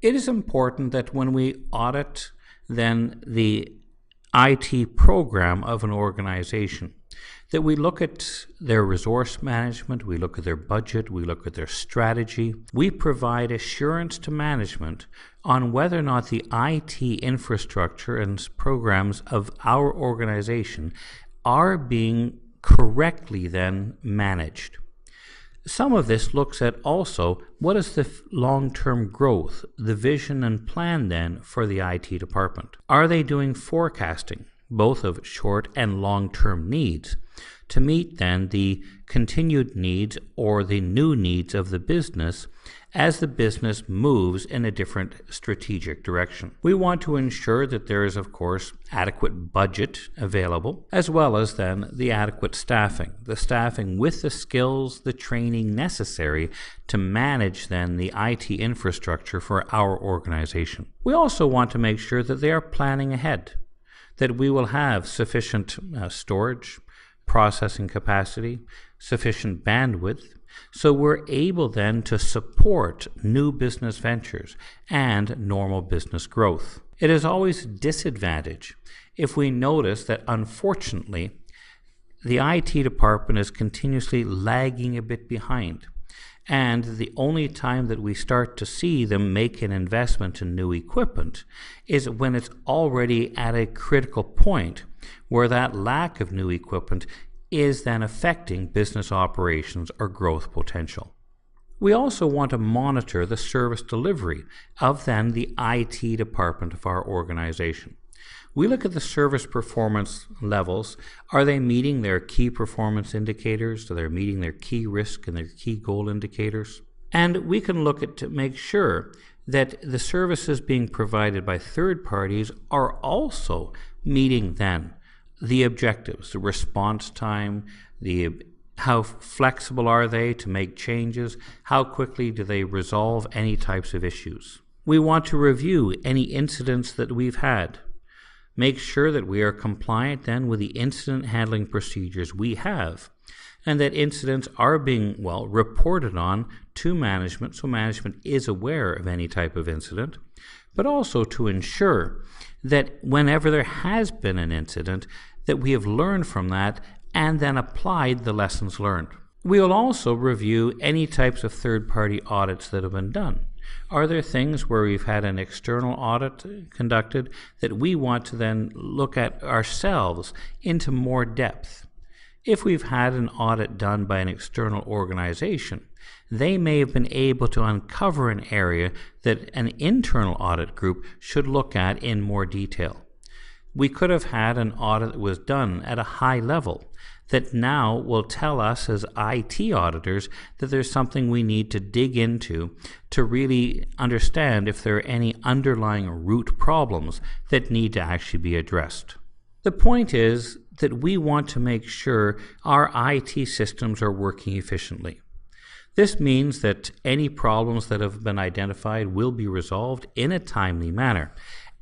It is important that when we audit then the IT program of an organization, that we look at their resource management, we look at their budget, we look at their strategy. We provide assurance to management on whether or not the IT infrastructure and programs of our organization are being correctly then managed. Some of this looks at also what is the long-term growth, the vision and plan then for the IT department. Are they doing forecasting, both of short and long-term needs, to meet then the continued needs or the new needs of the business as the business moves in a different strategic direction? We want to ensure that there is, of course, adequate budget available, as well as then the adequate staffing, the staffing with the skills, the training necessary to manage then the IT infrastructure for our organization. We also want to make sure that they are planning ahead, that we will have sufficient storage, processing capacity, sufficient bandwidth, so we're able then to support new business ventures and normal business growth. It is always a disadvantage if we notice that unfortunately the IT department is continuously lagging a bit behind, and the only time that we start to see them make an investment in new equipment is when it's already at a critical point where that lack of new equipment is then affecting business operations or growth potential. We also want to monitor the service delivery of then the IT department of our organization. We look at the service performance levels. Are they meeting their key performance indicators? Are they meeting their key risk and their key goal indicators? And we can look at to make sure that the services being provided by third parties are also meeting then the objectives, the response time, how flexible are they to make changes, how quickly do they resolve any types of issues. We want to review any incidents that we've had. Make sure that we are compliant then with the incident handling procedures we have, and that incidents are being reported on to management, so management is aware of any type of incident, but also to ensure that whenever there has been an incident, that we have learned from that and then applied the lessons learned. We will also review any types of third-party audits that have been done. Are there things where we've had an external audit conducted that we want to then look at ourselves into more depth? If we've had an audit done by an external organization, they may have been able to uncover an area that an internal audit group should look at in more detail. We could have had an audit that was done at a high level that now will tell us as IT auditors that there's something we need to dig into to really understand if there are any underlying root problems that need to actually be addressed. The point is that we want to make sure our IT systems are working efficiently. This means that any problems that have been identified will be resolved in a timely manner,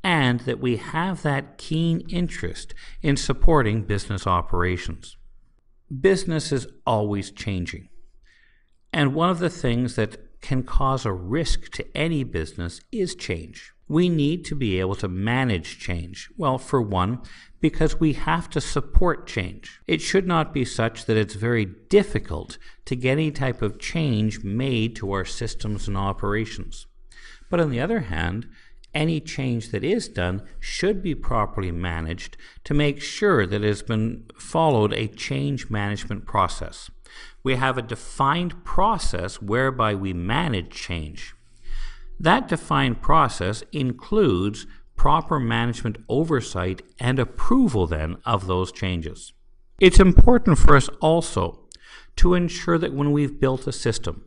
and that we have that keen interest in supporting business operations. Business is always changing, and one of the things that can cause a risk to any business is change. We need to be able to manage change. Well, for one, because we have to support change. It should not be such that it's very difficult to get any type of change made to our systems and operations. But on the other hand, any change that is done should be properly managed to make sure that it has been followed a change management process. We have a defined process whereby we manage change. That defined process includes proper management oversight and approval then of those changes. It's important for us also to ensure that when we've built a system,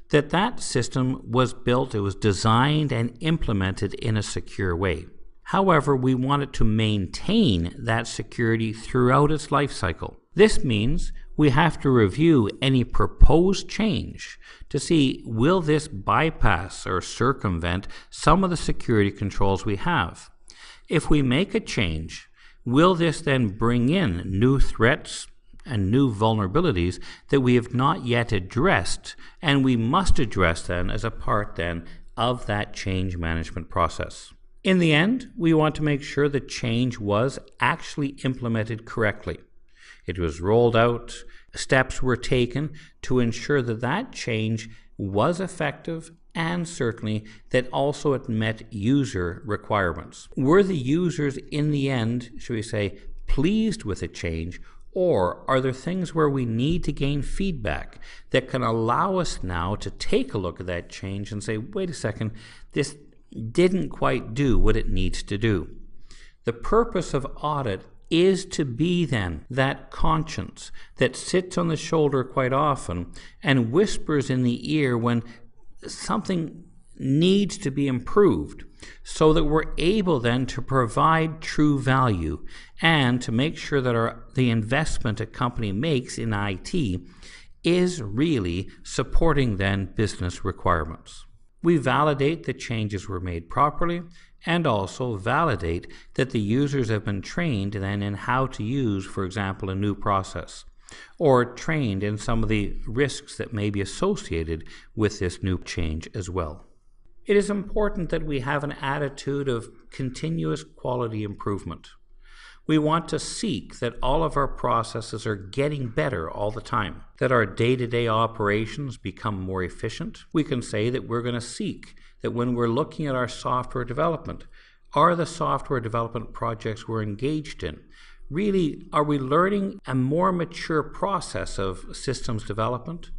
that system was built, it was designed and implemented in a secure way. However, we want it to maintain that security throughout its life cycle. This means we have to review any proposed change to see, will this bypass or circumvent some of the security controls we have? If we make a change, will this then bring in new threats and new vulnerabilities that we have not yet addressed, and we must address then as a part then of that change management process. In the end, we want to make sure that change was actually implemented correctly. It was rolled out, steps were taken to ensure that that change was effective, and certainly that also it met user requirements. Were the users in the end, should we say, pleased with the change, or are there things where we need to gain feedback that can allow us now to take a look at that change and say, wait a second, this didn't quite do what it needs to do? The purpose of audit is to be then that conscience that sits on the shoulder quite often and whispers in the ear when something needs to be improved, so that we're able then to provide true value and to make sure that the investment a company makes in IT is really supporting then business requirements. We validate that changes were made properly and also validate that the users have been trained then in how to use, for example, a new process, or trained in some of the risks that may be associated with this new change as well. It is important that we have an attitude of continuous quality improvement. We want to seek that all of our processes are getting better all the time, that our day-to-day operations become more efficient. We can say that we're going to seek that when we're looking at our software development, are the software development projects we're engaged in, really, are we learning a more mature process of systems development?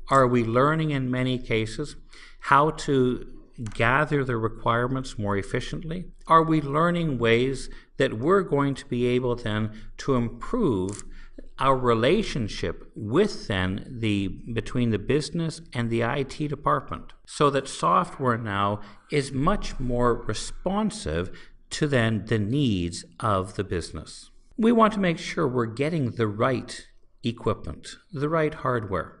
Are we learning in many cases how to gather the requirements more efficiently? Are we learning ways that we're going to be able then to improve our relationship with then between the business and the IT department, so that software now is much more responsive to then the needs of the business? We want to make sure we're getting the right equipment, the right hardware.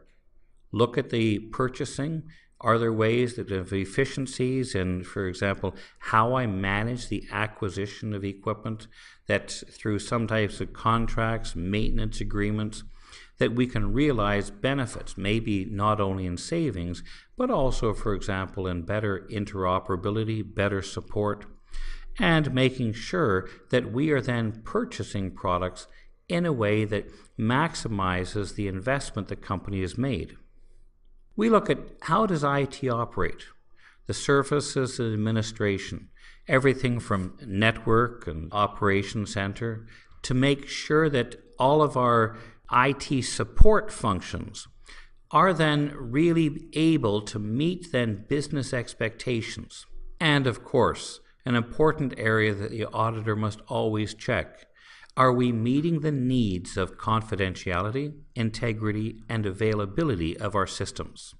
Look at the purchasing. Are there ways that have efficiencies in, for example, how I manage the acquisition of equipment, that through some types of contracts, maintenance agreements, that we can realize benefits, maybe not only in savings, but also, for example, in better interoperability, better support, and making sure that we are then purchasing products in a way that maximizes the investment the company has made. We look at how does IT operate, the services and administration, everything from network and operation center, to make sure that all of our IT support functions are then really able to meet then business expectations. And of course, an important area that the auditor must always check: are we meeting the needs of confidentiality, integrity, and availability of our systems?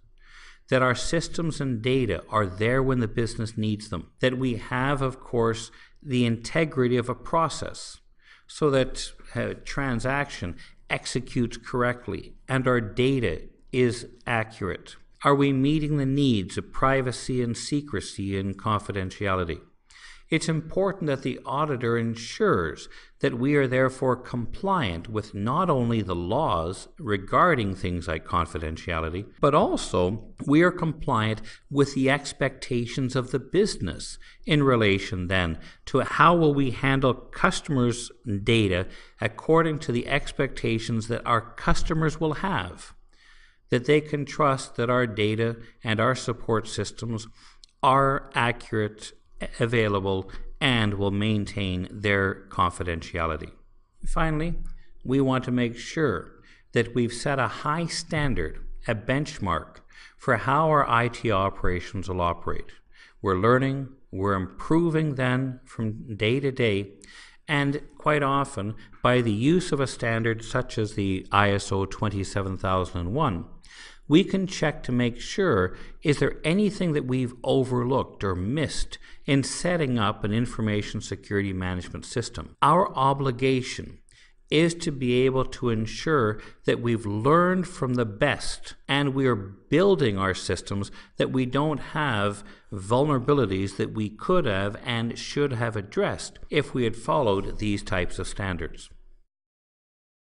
That our systems and data are there when the business needs them. That we have, of course, the integrity of a process, so that a transaction executes correctly and our data is accurate. Are we meeting the needs of privacy and secrecy and confidentiality? It's important that the auditor ensures that we are therefore compliant with not only the laws regarding things like confidentiality, but also we are compliant with the expectations of the business in relation then to how will we handle customers' data according to the expectations that our customers will have, that they can trust that our data and our support systems are accurate, available, and will maintain their confidentiality. Finally, we want to make sure that we've set a high standard, a benchmark for how our IT operations will operate. We're learning, we're improving then from day to day, and quite often by the use of a standard such as the ISO 27001, we can check to make sure, is there anything that we've overlooked or missed in setting up an information security management system? Our obligation is to be able to ensure that we've learned from the best and we are building our systems that we don't have vulnerabilities that we could have and should have addressed if we had followed these types of standards.